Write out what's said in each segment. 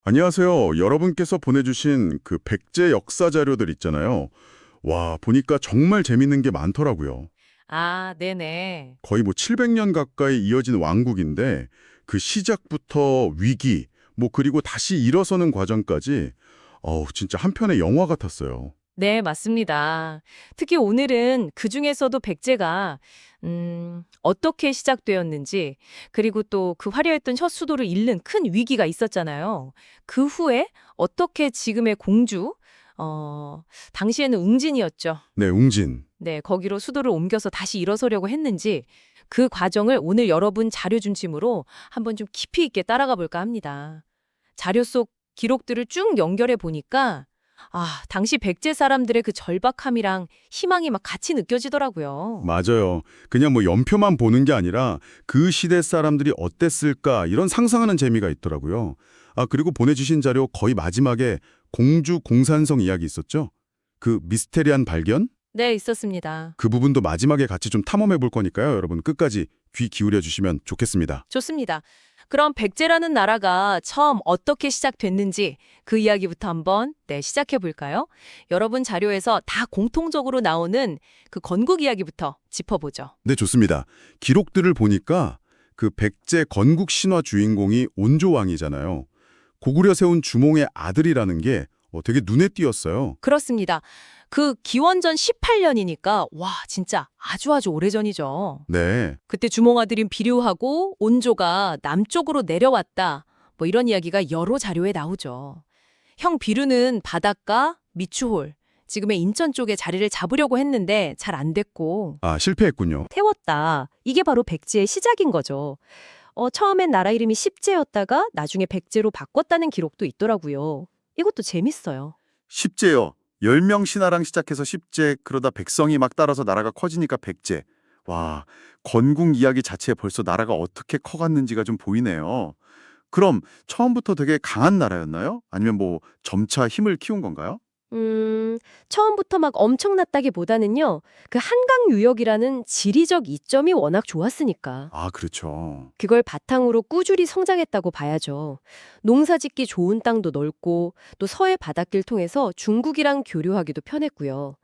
안녕하세요. 여러분께서 보내주신 그 백제 역사 자료들 있잖아요. 와, 보니까 정말 재밌는 게 많더라고요. 아, 네네. 거의 뭐 700년 가까이 이어진 왕국인데 그 시작부터 위기, 뭐 그리고 다시 일어서는 과정까지 진짜 한 편의 영화 같았어요. 네, 맞습니다. 특히 오늘은 그중에서도 백제가 어떻게 시작되었는지, 그리고 또 그 화려했던 혀수도를 잃는 큰 위기가 있었잖아요. 그 후에 어떻게 지금의 공주, 당시에는 웅진이었죠. 네, 웅진. 네, 거기로 수도를 옮겨서 다시 일어서려고 했는지, 그 과정을 오늘 여러분 자료 중심으로 한번 좀 깊이 있게 따라가 볼까 합니다. 자료 속 기록들을 쭉 연결해 보니까 당시 백제 사람들의 그 절박함이랑 희망이 막 같이 느껴지더라고요. 맞아요. 그냥 뭐 연표만 보는 게 아니라 그 시대 사람들이 어땠을까 이런 상상하는 재미가 있더라고요. 아, 그리고 보내주신 자료 거의 마지막에 공주 공산성 이야기 있었죠? 그 미스테리한 발견? 네, 있었습니다. 그 부분도 마지막에 같이 좀 탐험해 볼 거니까요. 여러분 끝까지 귀 기울여 주시면 좋겠습니다. 좋습니다. 그럼 백제라는 나라가 처음 어떻게 시작됐는지 그 이야기부터 한번 시작해 볼까요? 여러분 자료에서 다 공통적으로 나오는 그 건국 이야기부터 짚어보죠. 네, 좋습니다. 기록들을 보니까 그 백제 건국 신화 주인공이 온조왕이잖아요. 고구려 세운 주몽의 아들이라는 게 되게 눈에 띄었어요. 그렇습니다. 그 기원전 18년이니까 와, 진짜 아주 오래전이죠. 네. 그때 주몽아들인 비류하고 온조가 남쪽으로 내려왔다. 뭐 이런 이야기가 여러 자료에 나오죠. 형 비류는 바닷가, 미추홀, 지금의 인천 쪽에 자리를 잡으려고 했는데 잘 안 됐고 아, 실패했군요. 태웠다. 이게 바로 백제의 시작인 거죠. 처음엔 나라 이름이 십제였다가 나중에 백제로 바꿨다는 기록도 있더라고요. 이것도 재밌어요. 십제요. 10명 신하랑 시작해서 십제, 그러다 백성이 막 따라서 나라가 커지니까 백제. 와, 건국 이야기 자체에 벌써 나라가 어떻게 커갔는지가 좀 보이네요. 그럼 처음부터 되게 강한 나라였나요? 아니면 뭐 점차 힘을 키운 건가요? 처음부터 막 엄청났다기보다는요. 그 한강 유역이라는 지리적 이점이 워낙 좋았으니까. 아, 그렇죠. 그걸 바탕으로 꾸준히 성장했다고 봐야죠. 농사짓기 좋은 땅도 넓고 또 서해 바닷길 통해서 중국이랑 교류하기도 편했고요.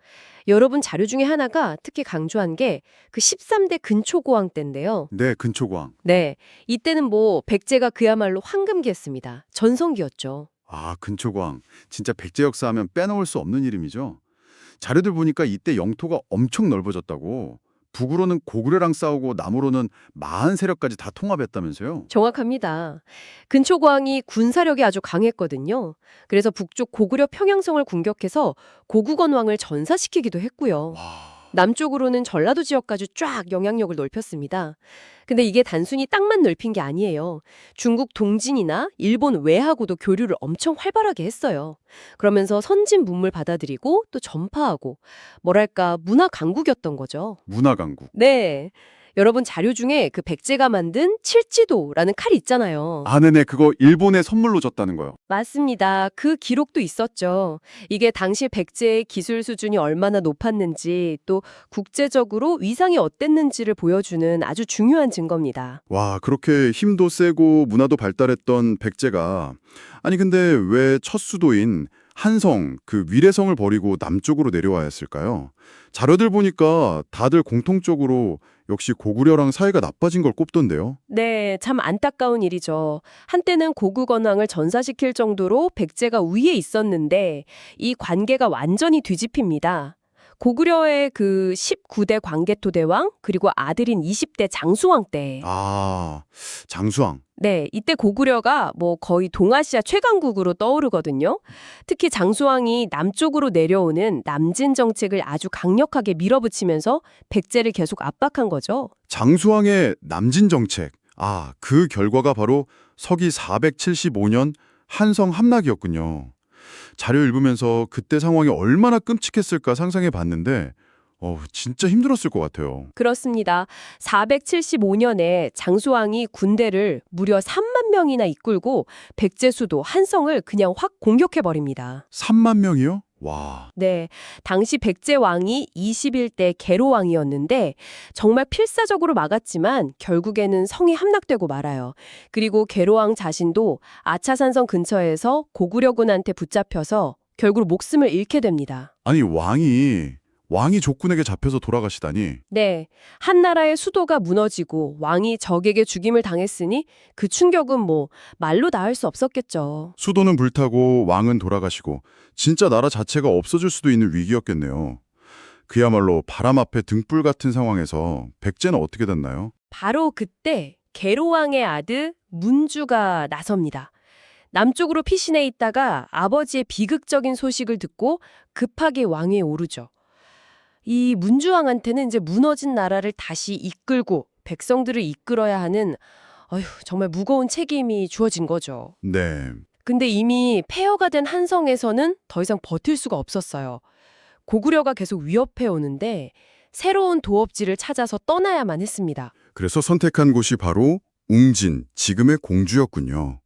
여러분 자료 중에 하나가 특히 강조한 게 그 13대 근초고왕 때인데요. 네, 근초광. 네, 이때는 뭐 백제가 그야말로 황금기였습니다. 전성기였죠. 아, 근초광. 진짜 백제 역사하면 빼놓을 수 없는 이름이죠. 자료들 보니까 이때 영토가 엄청 넓어졌다고. 북으로는 고구려랑 싸우고 남으로는 마한 세력까지 다 통합했다면서요? 정확합니다. 근초고왕이 군사력이 아주 강했거든요. 그래서 북쪽 고구려 평양성을 공격해서 고구건왕을 전사시키기도 했고요. 와. 남쪽으로는 전라도 지역까지 쫙 영향력을 넓혔습니다. 근데 이게 단순히 땅만 넓힌 게 아니에요. 중국 동진이나 일본 외하고도 교류를 엄청 활발하게 했어요. 그러면서 선진 문물 받아들이고 또 전파하고 뭐랄까 문화 강국이었던 거죠. 문화 강국. 네. 여러분 자료 중에 그 백제가 만든 칠지도라는 칼이 있잖아요. 아, 네네. 그거 일본에 선물로 줬다는 거요. 맞습니다. 그 기록도 있었죠. 이게 당시 백제의 기술 수준이 얼마나 높았는지 또 국제적으로 위상이 어땠는지를 보여주는 아주 중요한 증거입니다. 와, 그렇게 힘도 세고 문화도 발달했던 백제가 아니 근데 왜 첫 수도인 한성, 그 위례성을 버리고 남쪽으로 내려와야 했을까요? 자료들 보니까 다들 공통적으로 역시 고구려랑 사이가 나빠진 걸 꼽던데요. 네, 참 안타까운 일이죠. 한때는 고구건왕을 전사시킬 정도로 백제가 위에 있었는데 이 관계가 완전히 뒤집힙니다. 고구려의 그 19대 광개토대왕 그리고 아들인 20대 장수왕 때 아, 장수왕. 네, 이때 고구려가 뭐 거의 동아시아 최강국으로 떠오르거든요. 특히 장수왕이 남쪽으로 내려오는 남진 정책을 아주 강력하게 밀어붙이면서 백제를 계속 압박한 거죠. 장수왕의 남진 정책. 아, 그 결과가 바로 서기 475년 한성 함락이었군요. 자료 읽으면서 그때 상황이 얼마나 끔찍했을까 상상해 봤는데 진짜 힘들었을 것 같아요. 그렇습니다. 475년에 장수왕이 군대를 무려 3만 명이나 이끌고 백제 수도 한성을 그냥 확 공격해버립니다. 3만 명이요? 와, 네, 당시 백제 왕이 21대 계로 왕이었는데 정말 필사적으로 막았지만 결국에는 성이 함락되고 말아요. 그리고 계로 왕 자신도 아차산성 근처에서 고구려군한테 붙잡혀서 결국 목숨을 잃게 됩니다. 아니 왕이 적군에게 잡혀서 돌아가시다니. 네, 한 나라의 수도가 무너지고 왕이 적에게 죽임을 당했으니 그 충격은 뭐 말로 다 할 수 없었겠죠. 수도는 불타고 왕은 돌아가시고 진짜 나라 자체가 없어질 수도 있는 위기였겠네요. 그야말로 바람 앞에 등불 같은 상황에서 백제는 어떻게 됐나요? 바로 그때 계로왕의 아들 문주가 나섭니다. 남쪽으로 피신해 있다가 아버지의 비극적인 소식을 듣고 급하게 왕위에 오르죠. 이 문주왕한테는 이제 무너진 나라를 다시 이끌고 백성들을 이끌어야 하는 정말 무거운 책임이 주어진 거죠. 네, 근데 이미 폐허가 된 한성에서는 더 이상 버틸 수가 없었어요. 고구려가 계속 위협해 오는데 새로운 도업지를 찾아서 떠나야만 했습니다. 그래서 선택한 곳이 바로 웅진, 지금의 공주였군요.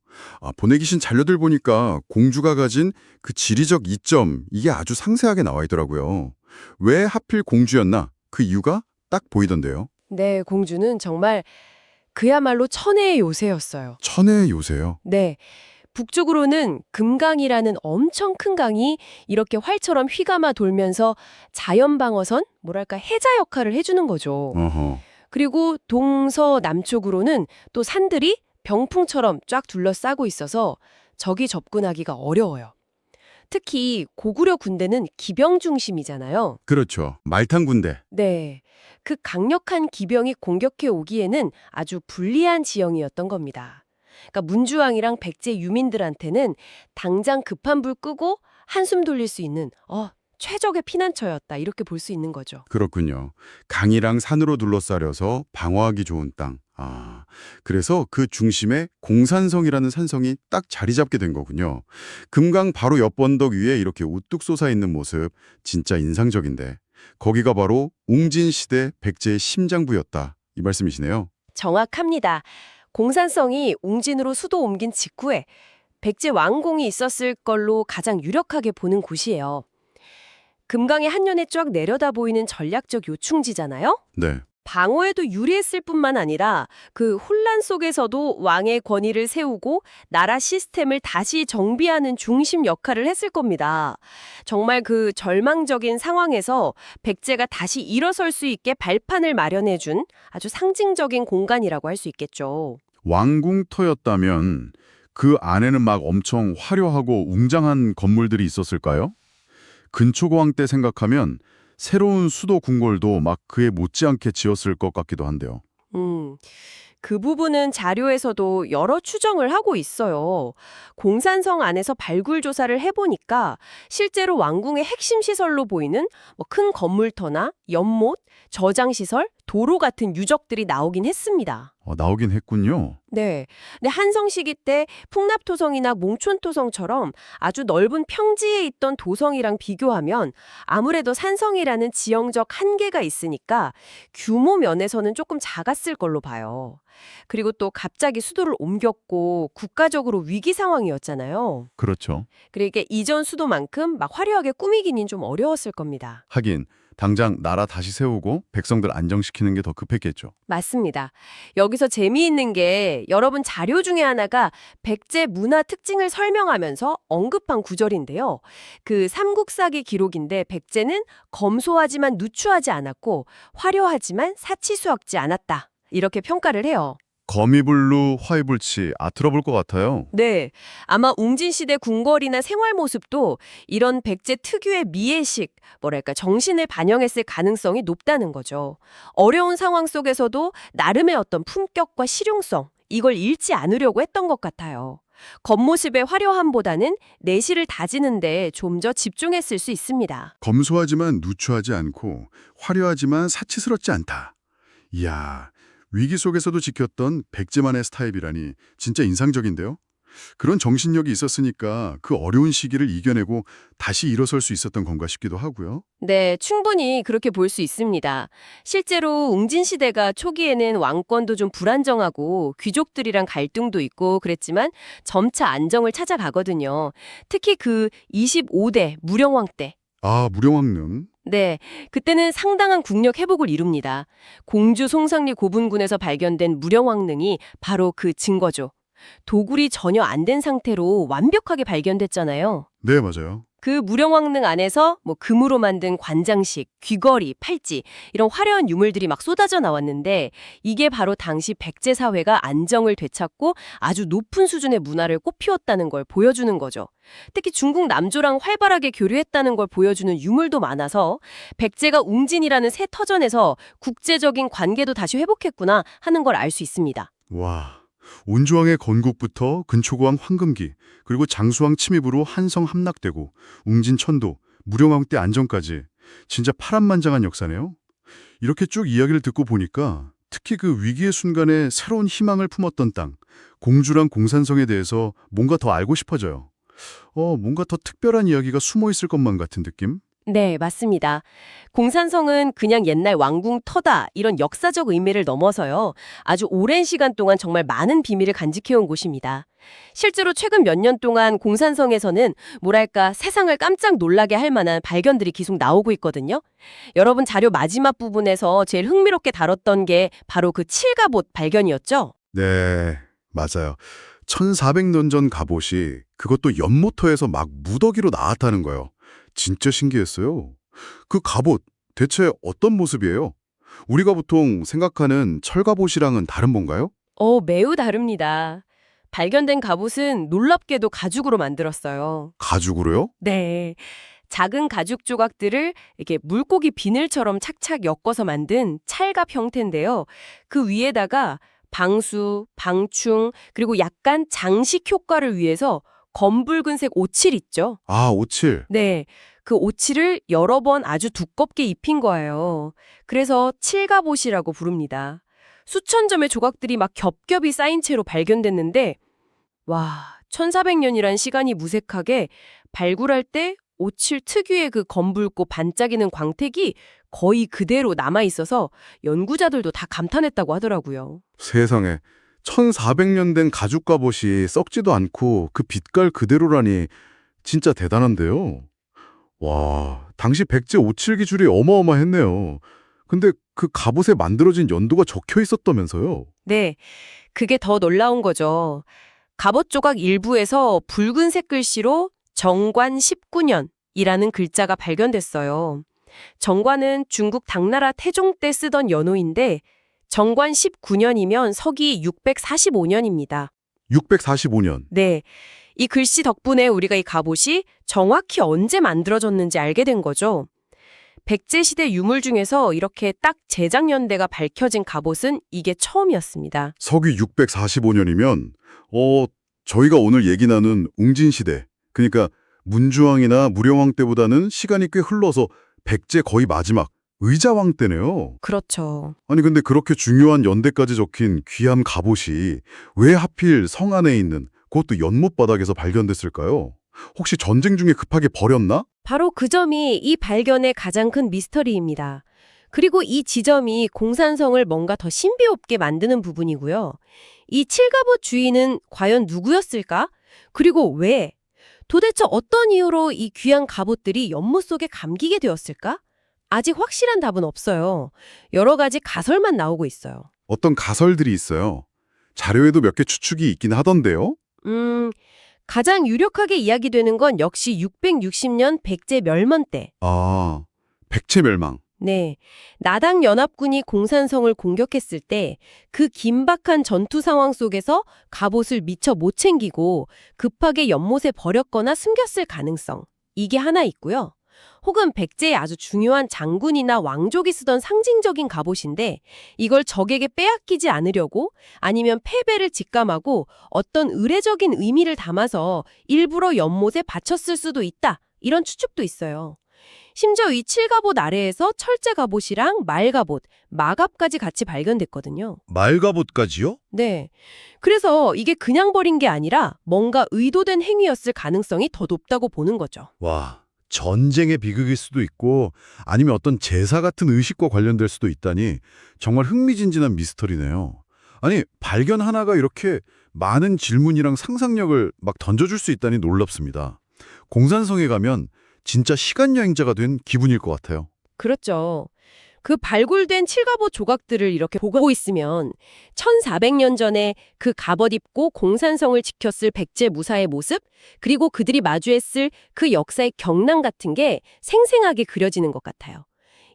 보내 계신 자료들 보니까 공주가 가진 그 지리적 이점, 이게 아주 상세하게 나와 있더라고요. 왜 하필 공주였나? 그 이유가 딱 보이던데요. 네, 공주는 정말 그야말로 천혜의 요새였어요. 천혜의 요새요. 네. 북쪽으로는 금강이라는 엄청 큰 강이 이렇게 활처럼 휘감아 돌면서 자연방어선, 뭐랄까 해자 역할을 해주는 거죠. 어허. 그리고 동서남쪽으로는 또 산들이 병풍처럼 쫙 둘러싸고 있어서 적이 접근하기가 어려워요. 특히 고구려 군대는 기병 중심이잖아요. 그렇죠. 말탄 군대. 네. 그 강력한 기병이 공격해 오기에는 아주 불리한 지형이었던 겁니다. 그러니까 문주왕이랑 백제 유민들한테는 당장 급한 불 끄고 한숨 돌릴 수 있는 최적의 피난처였다. 이렇게 볼 수 있는 거죠. 그렇군요. 강이랑 산으로 둘러싸여서 방어하기 좋은 땅. 그래서 그 중심에 공산성이라는 산성이 딱 자리 잡게 된 거군요. 금강 바로 옆 언덕 위에 이렇게 우뚝 솟아 있는 모습 진짜 인상적인데 거기가 바로 웅진시대 백제의 심장부였다. 이 말씀이시네요. 정확합니다. 공산성이 웅진으로 수도 옮긴 직후에 백제 왕궁이 있었을 걸로 가장 유력하게 보는 곳이에요. 금강의 한눈에 쫙 내려다 보이는 전략적 요충지잖아요. 네. 방어에도 유리했을 뿐만 아니라 그 혼란 속에서도 왕의 권위를 세우고 나라 시스템을 다시 정비하는 중심 역할을 했을 겁니다. 정말 그 절망적인 상황에서 백제가 다시 일어설 수 있게 발판을 마련해준 아주 상징적인 공간이라고 할 수 있겠죠. 왕궁터였다면 그 안에는 막 엄청 화려하고 웅장한 건물들이 있었을까요? 근초고왕 때 생각하면 새로운 수도 궁궐도 막 그에 못지않게 지었을 것 같기도 한데요. 그 부분은 자료에서도 여러 추정을 하고 있어요. 공산성 안에서 발굴 조사를 해보니까 실제로 왕궁의 핵심 시설로 보이는 큰 건물터나 연못, 저장시설, 도로 같은 유적들이 나오긴 했습니다. 나오긴 했군요. 네. 근데 한성 시기 때 풍납토성이나 몽촌토성처럼 아주 넓은 평지에 있던 도성이랑 비교하면 아무래도 산성이라는 지형적 한계가 있으니까 규모 면에서는 조금 작았을 걸로 봐요. 그리고 또 갑자기 수도를 옮겼고 국가적으로 위기 상황이었잖아요. 그렇죠. 그러니까 이전 수도만큼 막 화려하게 꾸미기는 좀 어려웠을 겁니다. 하긴 당장 나라 다시 세우고 백성들 안정시키는 게 더 급했겠죠. 맞습니다. 여기서 재미있는 게 여러분 자료 중에 하나가 백제 문화 특징을 설명하면서 언급한 구절인데요. 그 삼국사기 기록인데 백제는 검소하지만 누추하지 않았고 화려하지만 사치스럽지 않았다. 이렇게 평가를 해요. 거미불루 화이불치 들어볼 것 같아요. 네, 아마 웅진시대 궁궐이나 생활 모습도 이런 백제 특유의 미애식, 정신을 반영했을 가능성이 높다는 거죠. 어려운 상황 속에서도 나름의 어떤 품격과 실용성, 이걸 잃지 않으려고 했던 것 같아요. 겉모습의 화려함보다는 내실을 다지는 데 좀 더 집중했을 수 있습니다. 검소하지만 누추하지 않고 화려하지만 사치스럽지 않다. 이야, 위기 속에서도 지켰던 백제만의 스타일이라니 진짜 인상적인데요. 그런 정신력이 있었으니까 그 어려운 시기를 이겨내고 다시 일어설 수 있었던 건가 싶기도 하고요. 네, 충분히 그렇게 볼 수 있습니다. 실제로 웅진 시대가 초기에는 왕권도 좀 불안정하고 귀족들이랑 갈등도 있고 그랬지만 점차 안정을 찾아가거든요. 특히 그 25대 무령왕 때. 아, 무령왕릉. 네, 그때는 상당한 국력 회복을 이룹니다. 공주 송상리 고분군에서 발견된 무령왕릉이 바로 그 증거죠. 도굴이 전혀 안 된 상태로 완벽하게 발견됐잖아요. 네, 맞아요. 그 무령왕릉 안에서 뭐 금으로 만든 관장식, 귀걸이, 팔찌 이런 화려한 유물들이 막 쏟아져 나왔는데 이게 바로 당시 백제 사회가 안정을 되찾고 아주 높은 수준의 문화를 꽃피웠다는 걸 보여주는 거죠. 특히 중국 남조랑 활발하게 교류했다는 걸 보여주는 유물도 많아서 백제가 웅진이라는 새 터전에서 국제적인 관계도 다시 회복했구나 하는 걸 알 수 있습니다. 와, 온주왕의 건국부터 근초고왕 황금기, 그리고 장수왕 침입으로 한성 함락되고 웅진 천도, 무령왕 때 안정까지 진짜 파란만장한 역사네요. 이렇게 쭉 이야기를 듣고 보니까 특히 그 위기의 순간에 새로운 희망을 품었던 땅, 공주랑 공산성에 대해서 뭔가 더 알고 싶어져요. 뭔가 더 특별한 이야기가 숨어 있을 것만 같은 느낌? 네, 맞습니다. 공산성은 그냥 옛날 왕궁 터다 이런 역사적 의미를 넘어서요. 아주 오랜 시간 동안 정말 많은 비밀을 간직해온 곳입니다. 실제로 최근 몇 년 동안 공산성에서는 뭐랄까 세상을 깜짝 놀라게 할 만한 발견들이 계속 나오고 있거든요. 여러분 자료 마지막 부분에서 제일 흥미롭게 다뤘던 게 바로 그 칠갑옷 발견이었죠. 네, 맞아요. 1400년 전 갑옷이 그것도 연모터에서 막 무더기로 나왔다는 거예요. 진짜 신기했어요. 그 갑옷 대체 어떤 모습이에요? 우리가 보통 생각하는 철갑옷이랑은 다른 건가요? 매우 다릅니다. 발견된 갑옷은 놀랍게도 가죽으로 만들었어요. 가죽으로요? 네. 작은 가죽 조각들을 이렇게 물고기 비늘처럼 착착 엮어서 만든 찰갑 형태인데요. 그 위에다가 방수, 방충, 그리고 약간 장식 효과를 위해서 검붉은색 오칠 있죠. 아, 57. 네. 그 오칠을 여러 번 아주 두껍게 입힌 거예요. 그래서 칠갑옷이라고 부릅니다. 수천 점의 조각들이 막 겹겹이 쌓인 채로 발견됐는데 와, 1400년이란 시간이 무색하게 발굴할 때 오칠 특유의 그 검붉고 반짝이는 광택이 거의 그대로 남아있어서 연구자들도 다 감탄했다고 하더라고요. 세상에. 1400년 된 가죽 갑옷이 썩지도 않고 그 빛깔 그대로라니 진짜 대단한데요. 와, 당시 백제 57 기술이 어마어마했네요. 근데 그 갑옷에 만들어진 연도가 적혀 있었다면서요? 네, 그게 더 놀라운 거죠. 갑옷 조각 일부에서 붉은색 글씨로 정관 19년이라는 글자가 발견됐어요. 정관은 중국 당나라 태종 때 쓰던 연호인데 정관 19년이면 서기 645년입니다. 645년. 네, 이 글씨 덕분에 우리가 이 갑옷이 정확히 언제 만들어졌는지 알게 된 거죠. 백제시대 유물 중에서 이렇게 딱 제작 연대가 밝혀진 갑옷은 이게 처음이었습니다. 서기 645년이면 저희가 오늘 얘기 나눈 웅진시대, 그러니까 문주왕이나 무령왕 때보다는 시간이 꽤 흘러서 백제 거의 마지막 의자왕 때네요. 그렇죠. 아니 근데 그렇게 중요한 연대까지 적힌 귀한 갑옷이 왜 하필 성 안에 있는 그것도 연못 바닥에서 발견됐을까요? 혹시 전쟁 중에 급하게 버렸나? 바로 그 점이 이 발견의 가장 큰 미스터리입니다. 그리고 이 지점이 공산성을 뭔가 더 신비롭게 만드는 부분이고요. 이 칠갑옷 주인은 과연 누구였을까? 그리고 왜? 도대체 어떤 이유로 이 귀한 갑옷들이 연못 속에 감기게 되었을까? 아직 확실한 답은 없어요. 여러 가지 가설만 나오고 있어요. 어떤 가설들이 있어요. 자료에도 몇 개 추측이 있긴 하던데요. 가장 유력하게 이야기되는 건 역시 660년 백제 멸망 때. 아, 백제 멸망. 네. 나당 연합군이 공산성을 공격했을 때 그 긴박한 전투 상황 속에서 갑옷을 미처 못 챙기고 급하게 연못에 버렸거나 숨겼을 가능성. 이게 하나 있고요. 혹은 백제의 아주 중요한 장군이나 왕족이 쓰던 상징적인 갑옷인데 이걸 적에게 빼앗기지 않으려고 아니면 패배를 직감하고 어떤 의례적인 의미를 담아서 일부러 연못에 바쳤을 수도 있다. 이런 추측도 있어요. 심지어 이 칠갑옷 아래에서 철제 갑옷이랑 말갑옷, 마갑까지 같이 발견됐거든요. 말갑옷까지요? 네. 그래서 이게 그냥 버린 게 아니라 뭔가 의도된 행위였을 가능성이 더 높다고 보는 거죠. 와, 전쟁의 비극일 수도 있고 아니면 어떤 제사 같은 의식과 관련될 수도 있다니 정말 흥미진진한 미스터리네요. 아니, 발견 하나가 이렇게 많은 질문이랑 상상력을 막 던져줄 수 있다니 놀랍습니다. 공산성에 가면 진짜 시간여행자가 된 기분일 것 같아요. 그렇죠. 그 발굴된 칠갑옷 조각들을 이렇게 보고 있으면 1400년 전에 그 갑옷 입고 공산성을 지켰을 백제 무사의 모습, 그리고 그들이 마주했을 그 역사의 경랑 같은 게 생생하게 그려지는 것 같아요.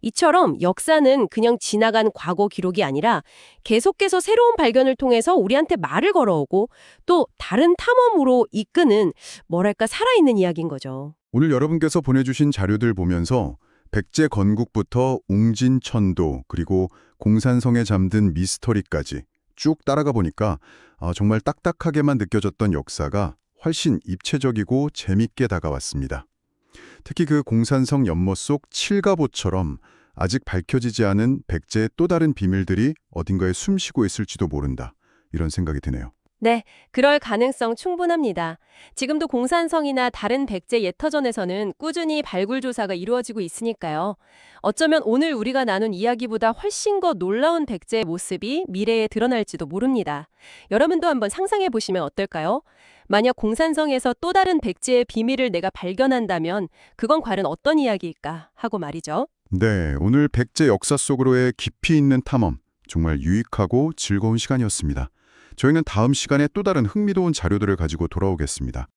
이처럼 역사는 그냥 지나간 과거 기록이 아니라 계속해서 새로운 발견을 통해서 우리한테 말을 걸어오고 또 다른 탐험으로 이끄는 뭐랄까 살아있는 이야기인 거죠. 오늘 여러분께서 보내주신 자료들 보면서 백제 건국부터 웅진천도 그리고 공산성에 잠든 미스터리까지 쭉 따라가 보니까 정말 딱딱하게만 느껴졌던 역사가 훨씬 입체적이고 재밌게 다가왔습니다. 특히 그 공산성 연못 속 칠갑옷처럼 아직 밝혀지지 않은 백제의 또 다른 비밀들이 어딘가에 숨쉬고 있을지도 모른다. 이런 생각이 드네요. 네, 그럴 가능성 충분합니다. 지금도 공산성이나 다른 백제 예터전에서는 꾸준히 발굴 조사가 이루어지고 있으니까요. 어쩌면 오늘 우리가 나눈 이야기보다 훨씬 더 놀라운 백제의 모습이 미래에 드러날지도 모릅니다. 여러분도 한번 상상해 보시면 어떨까요? 만약 공산성에서 또 다른 백제의 비밀을 내가 발견한다면 그건 과연 어떤 이야기일까 하고 말이죠. 네, 오늘 백제 역사 속으로의 깊이 있는 탐험, 정말 유익하고 즐거운 시간이었습니다. 저희는 다음 시간에 또 다른 흥미로운 자료들을 가지고 돌아오겠습니다.